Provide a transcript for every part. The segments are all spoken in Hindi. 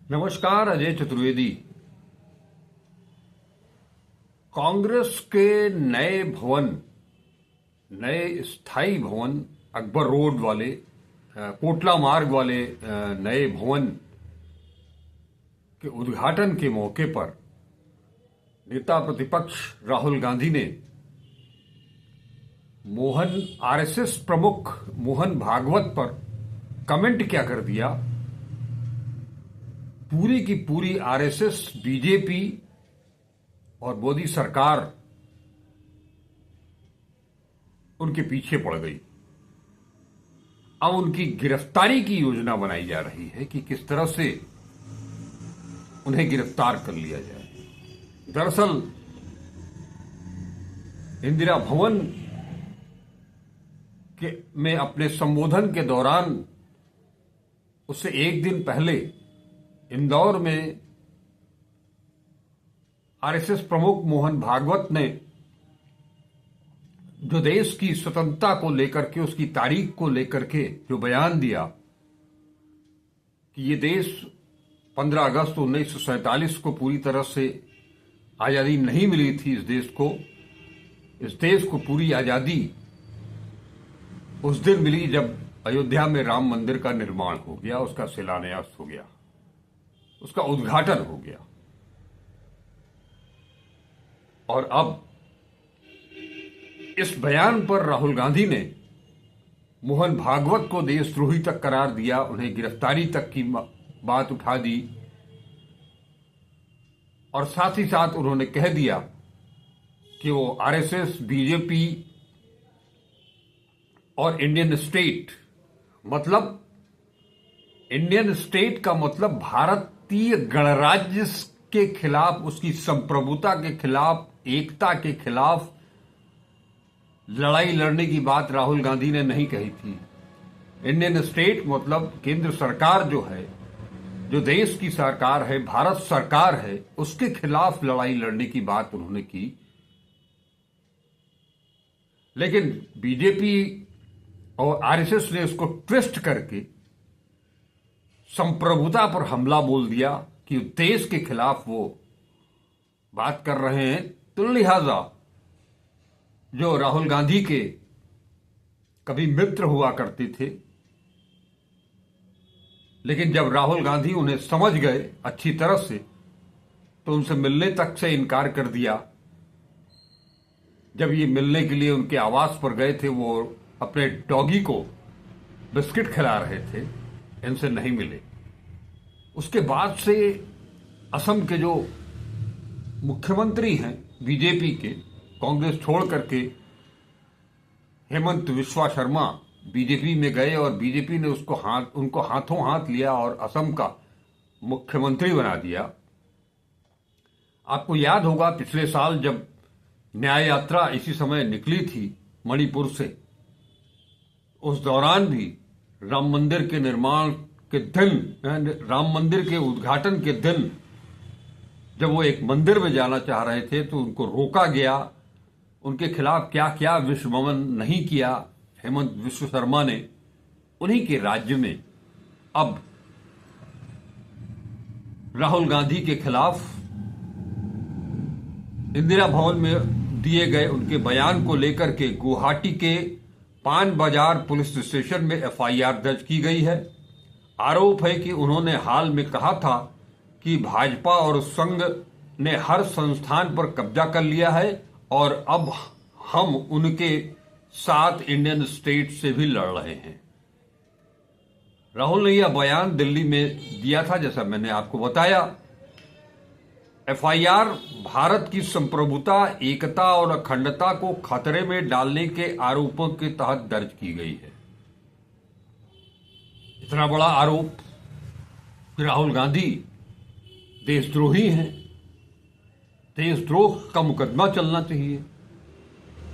नमस्कार, अजय चतुर्वेदी। कांग्रेस के नए भवन, नए स्थायी भवन, अकबर रोड वाले, कोटला मार्ग वाले नए भवन के उद्घाटन के मौके पर नेता प्रतिपक्ष राहुल गांधी ने आरएसएस प्रमुख मोहन भागवत पर कमेंट क्या कर दिया। पूरी की पूरी आरएसएस, बीजेपी और मोदी सरकार उनके पीछे पड़ गई। अब उनकी गिरफ्तारी की योजना बनाई जा रही है कि किस तरह से उन्हें गिरफ्तार कर लिया जाए। दरअसल इंदिरा भवन में अपने संबोधन के दौरान उससे एक दिन पहले इंदौर में आरएसएस प्रमुख मोहन भागवत ने जो देश की स्वतंत्रता को लेकर के, उसकी तारीख को लेकर के जो बयान दिया कि ये देश 15 अगस्त 1947 को पूरी तरह से आजादी नहीं मिली थी। इस देश को पूरी आजादी उस दिन मिली जब अयोध्या में राम मंदिर का निर्माण हो गया, उसका शिलान्यास हो गया, उसका उद्घाटन हो गया। और अब इस बयान पर राहुल गांधी ने मोहन भागवत को देशद्रोही तक करार दिया, उन्हें गिरफ्तारी तक की बात उठा दी और साथ ही साथ उन्होंने कह दिया कि वो आरएसएस, बीजेपी और इंडियन स्टेट का मतलब भारतीय गणराज्य के खिलाफ, उसकी संप्रभुता के खिलाफ, एकता के खिलाफ लड़ाई लड़ने की बात राहुल गांधी ने नहीं कही थी। इंडियन स्टेट मतलब केंद्र सरकार जो है, जो देश की सरकार है, भारत सरकार है, उसके खिलाफ लड़ाई लड़ने की बात उन्होंने की। लेकिन बीजेपी और आरएसएस ने उसको ट्विस्ट करके संप्रभुता पर हमला बोल दिया कि देश के खिलाफ वो बात कर रहे हैं। तो लिहाजा जो राहुल गांधी के कभी मित्र हुआ करते थे, लेकिन जब राहुल गांधी उन्हें समझ गए अच्छी तरह से तो उनसे मिलने तक से इनकार कर दिया। जब ये मिलने के लिए उनके आवास पर गए थे, वो अपने डॉगी को बिस्किट खिला रहे थे, इनसे नहीं मिले। उसके बाद से असम के जो मुख्यमंत्री हैं बीजेपी के, कांग्रेस छोड़ करके हेमंत विश्वा शर्मा बीजेपी में गए और बीजेपी ने उनको हाथों हाथ लिया और असम का मुख्यमंत्री बना दिया। आपको याद होगा पिछले साल जब न्याय यात्रा इसी समय निकली थी मणिपुर से, उस दौरान भी राम मंदिर के निर्माण के दिन, राम मंदिर के उद्घाटन के दिन, जब वो एक मंदिर में जाना चाह रहे थे तो उनको रोका गया। उनके खिलाफ क्या क्या विश्वमन नहीं किया हेमंत विश्व शर्मा ने। उन्हीं के राज्य में अब राहुल गांधी के खिलाफ इंदिरा भवन में दिए गए उनके बयान को लेकर के गुवाहाटी के पान बाजार पुलिस स्टेशन में एफआईआर दर्ज की गई है। आरोप है कि उन्होंने हाल में कहा था कि भाजपा और संघ ने हर संस्थान पर कब्जा कर लिया है और अब हम उनके साथ इंडियन स्टेट से भी लड़ रहे हैं। राहुल ने यह बयान दिल्ली में दिया था, जैसा मैंने आपको बताया। एफआईआर भारत की संप्रभुता, एकता और अखंडता को खतरे में डालने के आरोपों के तहत दर्ज की गई है। इतना बड़ा आरोप कि राहुल गांधी देशद्रोही हैं, देशद्रोह का मुकदमा चलना चाहिए।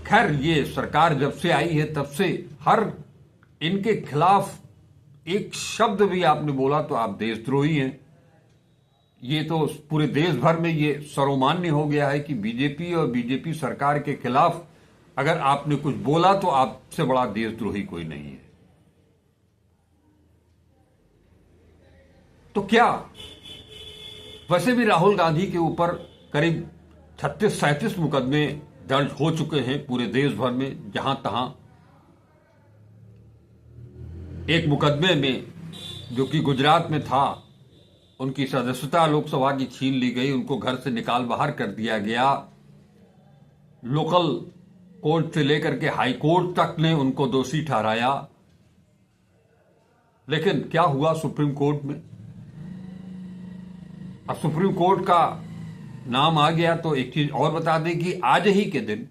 खैर, ये सरकार जब से आई है तब से हर इनके खिलाफ एक शब्द भी आपने बोला तो आप देशद्रोही हैं। ये तो पूरे देश भर में ये सर्वमान्य हो गया है कि बीजेपी और बीजेपी सरकार के खिलाफ अगर आपने कुछ बोला तो आपसे बड़ा देशद्रोही कोई नहीं है। तो क्या वैसे भी राहुल गांधी के ऊपर करीब 36-37 मुकदमे दर्ज हो चुके हैं पूरे देश भर में, जहां तहां। एक मुकदमे में जो कि गुजरात में था, उनकी सदस्यता लोकसभा की छीन ली गई, उनको घर से निकाल बाहर कर दिया गया। लोकल कोर्ट से लेकर के हाई कोर्ट तक ने उनको दोषी ठहराया। लेकिन क्या हुआ सुप्रीम कोर्ट में? अब सुप्रीम कोर्ट का नाम आ गया तो एक चीज और बता दें कि आज ही के दिन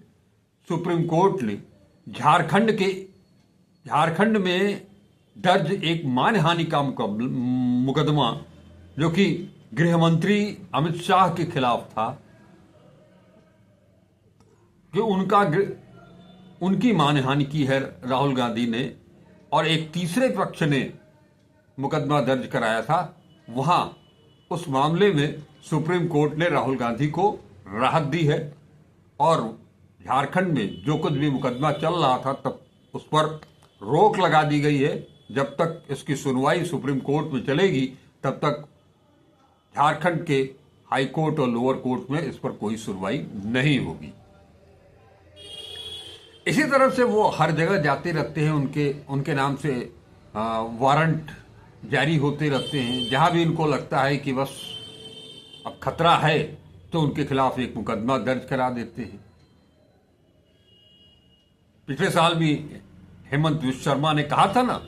सुप्रीम कोर्ट ने झारखंड में दर्ज एक मानहानि का मुकदमा जो कि गृह मंत्री अमित शाह के खिलाफ था, कि उनकी मानहानि की है राहुल गांधी ने, और एक तीसरे पक्ष ने मुकदमा दर्ज कराया था। वहां उस मामले में सुप्रीम कोर्ट ने राहुल गांधी को राहत दी है, और झारखंड में जो कुछ भी मुकदमा चल रहा था तब उस पर रोक लगा दी गई है। जब तक इसकी सुनवाई सुप्रीम कोर्ट में चलेगी तब तक झारखंड के हाई कोर्ट और लोअर कोर्ट में इस पर कोई सुनवाई नहीं होगी। इसी तरह से वो हर जगह जाते रहते हैं, उनके नाम से वारंट जारी होते रहते हैं। जहां भी इनको लगता है कि बस अब खतरा है तो उनके खिलाफ एक मुकदमा दर्ज करा देते हैं। पिछले साल भी हेमंत विश्व शर्मा ने कहा था ना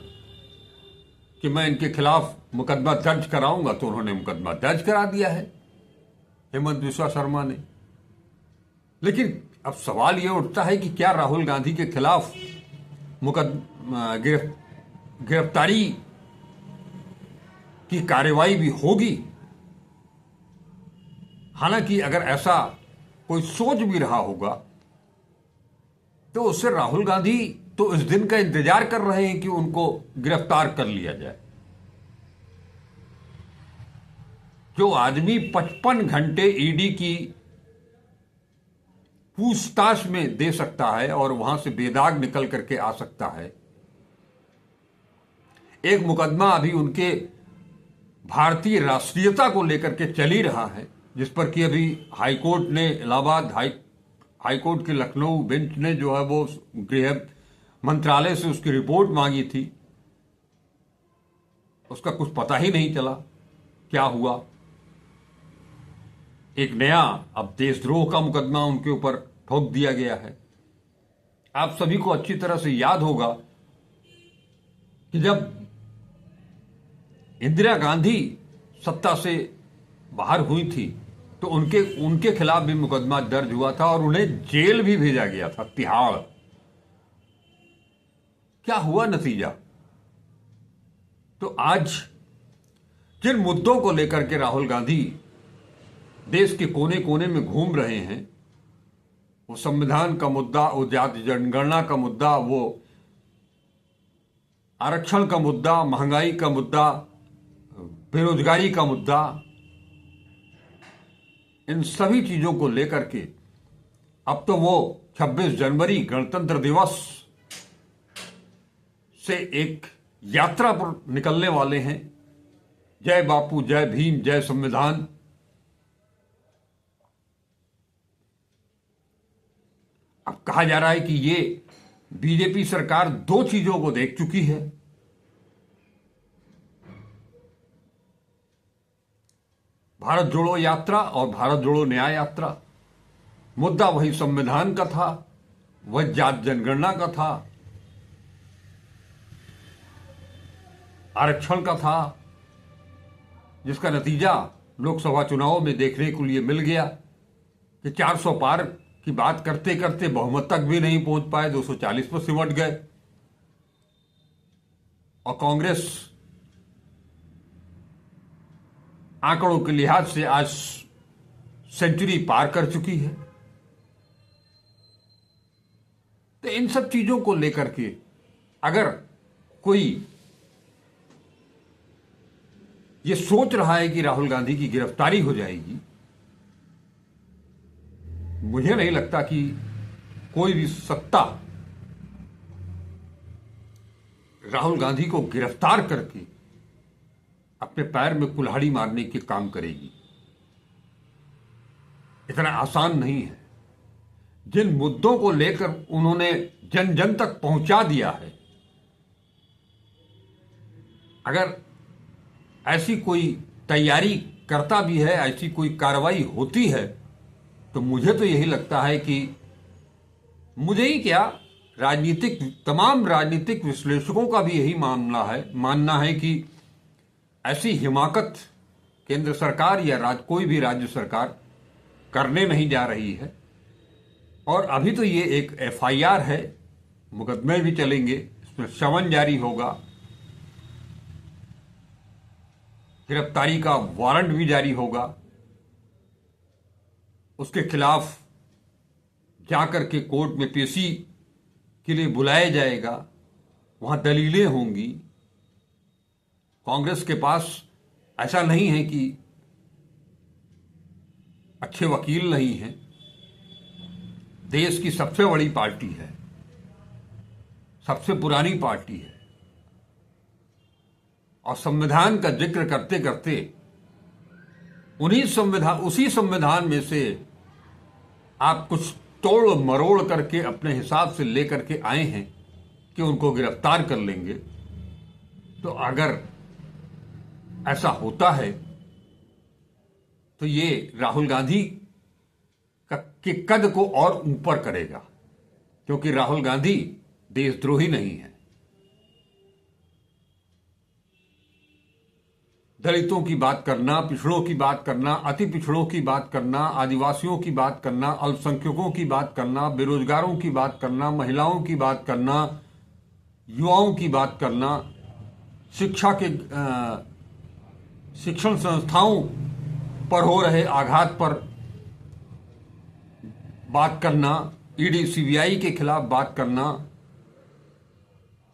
कि मैं इनके खिलाफ मुकदमा दर्ज कराऊंगा, तो उन्होंने मुकदमा दर्ज करा दिया है हेमंत विश्व शर्मा ने। लेकिन अब सवाल यह उठता है कि क्या राहुल गांधी के खिलाफ गिरफ्तारी की कार्रवाई भी होगी? हालांकि अगर ऐसा कोई सोच भी रहा होगा तो उससे राहुल गांधी तो इस दिन का इंतजार कर रहे हैं कि उनको गिरफ्तार कर लिया जाए। जो आदमी 55 घंटे ईडी की पूछताछ में दे सकता है और वहां से बेदाग निकल करके आ सकता है। एक मुकदमा अभी उनके भारतीय राष्ट्रीयता को लेकर के चल ही रहा है, जिस पर कि अभी हाईकोर्ट ने इलाहाबाद हाईकोर्ट के लखनऊ बेंच ने जो है वो गृह मंत्रालय से उसकी रिपोर्ट मांगी थी। उसका कुछ पता ही नहीं चला क्या हुआ। एक नया अब देशद्रोह का मुकदमा उनके ऊपर ठोक दिया गया है। आप सभी को अच्छी तरह से याद होगा कि जब इंदिरा गांधी सत्ता से बाहर हुई थी तो उनके खिलाफ भी मुकदमा दर्ज हुआ था और उन्हें जेल भी भेजा गया था, तिहाड़। क्या हुआ नतीजा? तो आज जिन मुद्दों को लेकर के राहुल गांधी देश के कोने कोने में घूम रहे हैं, वो संविधान का मुद्दा, वो जाति जनगणना का मुद्दा, वो आरक्षण का मुद्दा, महंगाई का मुद्दा, बेरोजगारी का मुद्दा, इन सभी चीजों को लेकर के अब तो वो 26 जनवरी गणतंत्र दिवस से एक यात्रा पर निकलने वाले हैं। जय बापू, जय भीम, जय संविधान। अब कहा जा रहा है कि ये बीजेपी सरकार दो चीजों को देख चुकी है। भारत जोड़ो यात्रा और भारत जोड़ो न्याय यात्रा। मुद्दा वही संविधान का था, वह जाति जनगणना का था, आरक्षण का था, जिसका नतीजा लोकसभा चुनाव में देखने को लिए मिल गया कि 400 पार की बात करते करते बहुमत तक भी नहीं पहुंच पाए, 240 पर सिमट गए। और कांग्रेस आंकड़ों के लिहाज से आज सेंचुरी पार कर चुकी है। तो इन सब चीजों को लेकर के अगर कोई ये सोच रहा है कि राहुल गांधी की गिरफ्तारी हो जाएगी, मुझे नहीं लगता कि कोई भी सत्ता राहुल गांधी को गिरफ्तार करके अपने पैर में कुल्हाड़ी मारने के काम करेगी। इतना आसान नहीं है। जिन मुद्दों को लेकर उन्होंने जन जन तक पहुंचा दिया है, अगर ऐसी कोई तैयारी करता भी है, ऐसी कोई कार्रवाई होती है, तो मुझे तो यही लगता है कि मुझे ही क्या, तमाम राजनीतिक विश्लेषकों का भी यही मानना है कि ऐसी हिमाकत केंद्र सरकार या कोई भी राज्य सरकार करने नहीं जा रही है। और अभी तो ये एक एफआईआर है, मुकदमे भी चलेंगे, इसमें समन जारी होगा, गिरफ्तारी का वारंट भी जारी होगा, उसके खिलाफ जाकर के कोर्ट में पेशी के लिए बुलाया जाएगा, वहां दलीलें होंगी। कांग्रेस के पास ऐसा नहीं है कि अच्छे वकील नहीं हैं, देश की सबसे बड़ी पार्टी है, सबसे पुरानी पार्टी है, और संविधान का जिक्र करते करते उसी संविधान में से आप कुछ तोड़ मरोड़ करके अपने हिसाब से लेकर के आए हैं कि उनको गिरफ्तार कर लेंगे। तो अगर ऐसा होता है तो ये राहुल गांधी के कद को और ऊपर करेगा, क्योंकि राहुल गांधी देशद्रोही नहीं है। दलितों की बात करना, पिछड़ों की बात करना, अति पिछड़ों की बात करना, आदिवासियों की बात करना, अल्पसंख्यकों की बात करना, बेरोजगारों की बात करना, महिलाओं की बात करना, युवाओं की बात करना, शिक्षण संस्थाओं पर हो रहे आघात पर बात करना, ईडी सीबीआई के खिलाफ बात करना,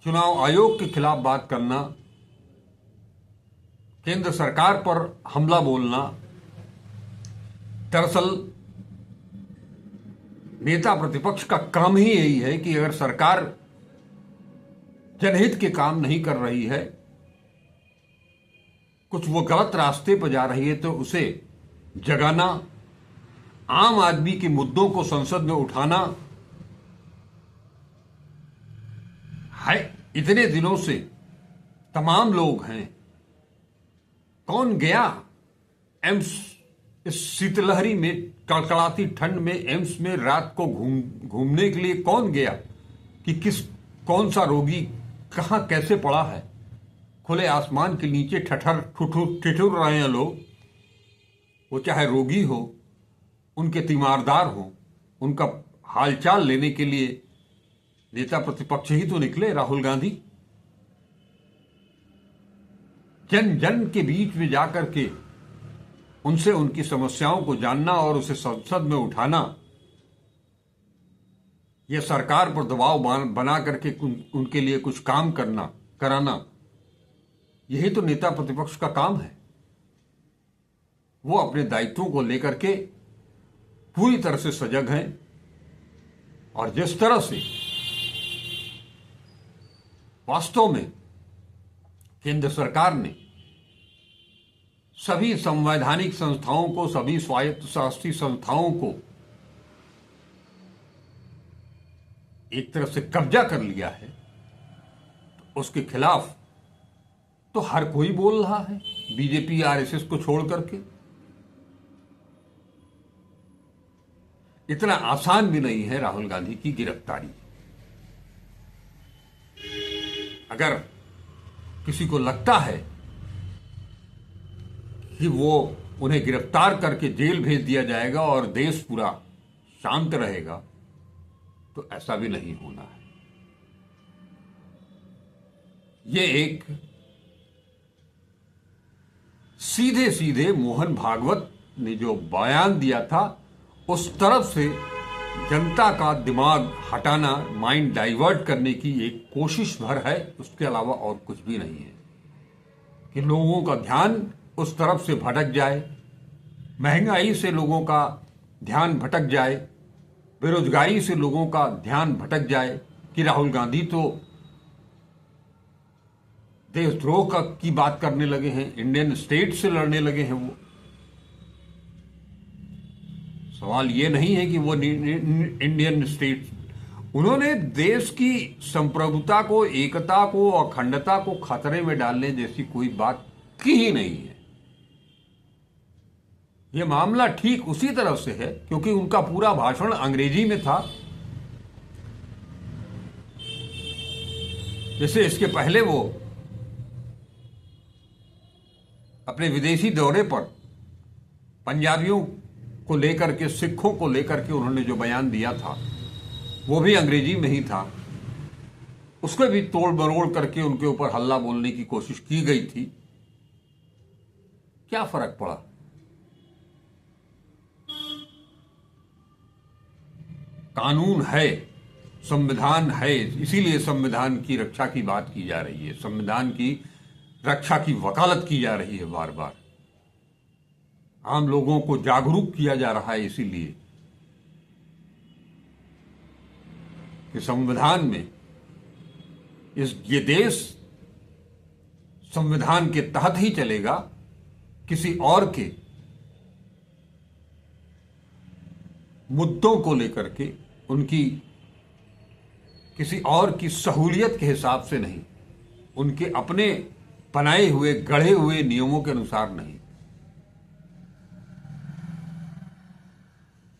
चुनाव आयोग के खिलाफ बात करना, केंद्र सरकार पर हमला बोलना। दरअसल नेता प्रतिपक्ष का काम ही यही है कि अगर सरकार जनहित के काम नहीं कर रही है, कुछ वो गलत रास्ते पर जा रही है, तो उसे जगाना, आम आदमी के मुद्दों को संसद में उठाना है। इतने दिनों से तमाम लोग हैं, कौन गया एम्स, इस शीतलहरी में, कड़कड़ाती ठंड में एम्स में रात को घूमने के लिए कौन गया कि कौन सा रोगी कहां कैसे पड़ा है। खुले आसमान के नीचे ठिठुर रहे हैं लोग, वो चाहे रोगी हो, उनके तीमारदार हो, उनका हालचाल लेने के लिए नेता प्रतिपक्ष ही तो निकले, राहुल गांधी। जन जन के बीच में जाकर के उनसे उनकी समस्याओं को जानना और उसे संसद में उठाना, यह सरकार पर दबाव बना करके उनके लिए कुछ काम कराना, यही तो नेता प्रतिपक्ष का काम है। वो अपने दायित्वों को लेकर के पूरी तरह से सजग हैं, और जिस तरह से वास्तव में केंद्र सरकार ने सभी संवैधानिक संस्थाओं को, सभी स्वायत्त शासी संस्थाओं को एक तरह से कब्जा कर लिया है, तो उसके खिलाफ तो हर कोई बोल रहा है, बीजेपी आरएसएस को छोड़ करके। इतना आसान भी नहीं है राहुल गांधी की गिरफ्तारी। अगर किसी को लगता है कि वो उन्हें गिरफ्तार करके जेल भेज दिया जाएगा और देश पूरा शांत रहेगा, तो ऐसा भी नहीं होना है। ये एक सीधे सीधे मोहन भागवत ने जो बयान दिया था, उस तरफ से जनता का दिमाग हटाना, माइंड डाइवर्ट करने की एक कोशिश भर है, उसके अलावा और कुछ भी नहीं है। कि लोगों का ध्यान उस तरफ से भटक जाए, महंगाई से लोगों का ध्यान भटक जाए, बेरोजगारी से लोगों का ध्यान भटक जाए कि राहुल गांधी तो देशद्रोह की बात करने लगे हैं, इंडियन स्टेट से लड़ने लगे हैं। वो सवाल ये नहीं है कि वो इंडियन स्टेट, उन्होंने देश की संप्रभुता को, एकता को, अखंडता को खतरे में डालने जैसी कोई बात की ही नहीं है। यह मामला ठीक उसी तरफ से है क्योंकि उनका पूरा भाषण अंग्रेजी में था। जैसे इसके पहले वो अपने विदेशी दौरे पर पंजाबियों को लेकर के, सिखों को लेकर के उन्होंने जो बयान दिया था वो भी अंग्रेजी में ही था। उसको भी तोड़ मरोड़ करके उनके ऊपर हल्ला बोलने की कोशिश की गई थी। क्या फर्क पड़ा? कानून है, संविधान है, इसीलिए संविधान की रक्षा की बात की जा रही है, संविधान की रक्षा की वकालत की जा रही है बार बार। आम लोगों को जागरूक किया जा रहा है इसीलिए कि संविधान में ये देश संविधान के तहत ही चलेगा, किसी और के मुद्दों को लेकर के, उनकी किसी और की सहूलियत के हिसाब से नहीं, उनके अपने बनाए हुए गढ़े हुए नियमों के अनुसार नहीं।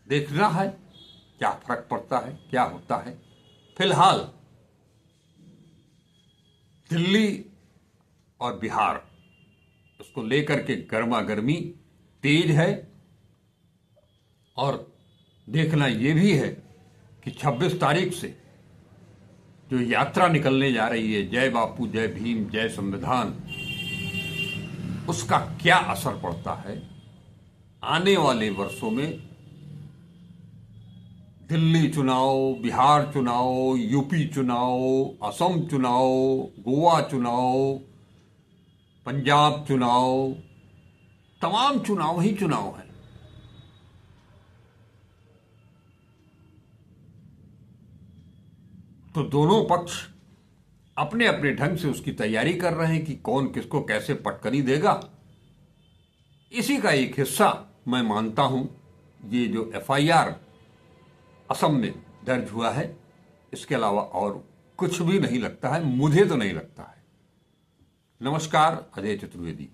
देखना है क्या फर्क पड़ता है, क्या होता है। फिलहाल दिल्ली और बिहार, उसको लेकर के गर्मा गर्मी तेज है। और देखना यह भी है कि 26 तारीख से जो यात्रा निकलने जा रही है, जय बापू, जय भीम, जय संविधान, उसका क्या असर पड़ता है आने वाले वर्षों में। दिल्ली चुनाव, बिहार चुनाव, यूपी चुनाव, असम चुनाव, गोवा चुनाव, पंजाब चुनाव, तमाम चुनाव ही चुनाव है। तो दोनों पक्ष अपने अपने ढंग से उसकी तैयारी कर रहे हैं कि कौन किसको कैसे पटकनी देगा। इसी का एक हिस्सा मैं मानता हूं ये जो एफआईआर असम में दर्ज हुआ है। इसके अलावा और कुछ भी नहीं लगता है, मुझे तो नहीं लगता है। नमस्कार, अजय चतुर्वेदी।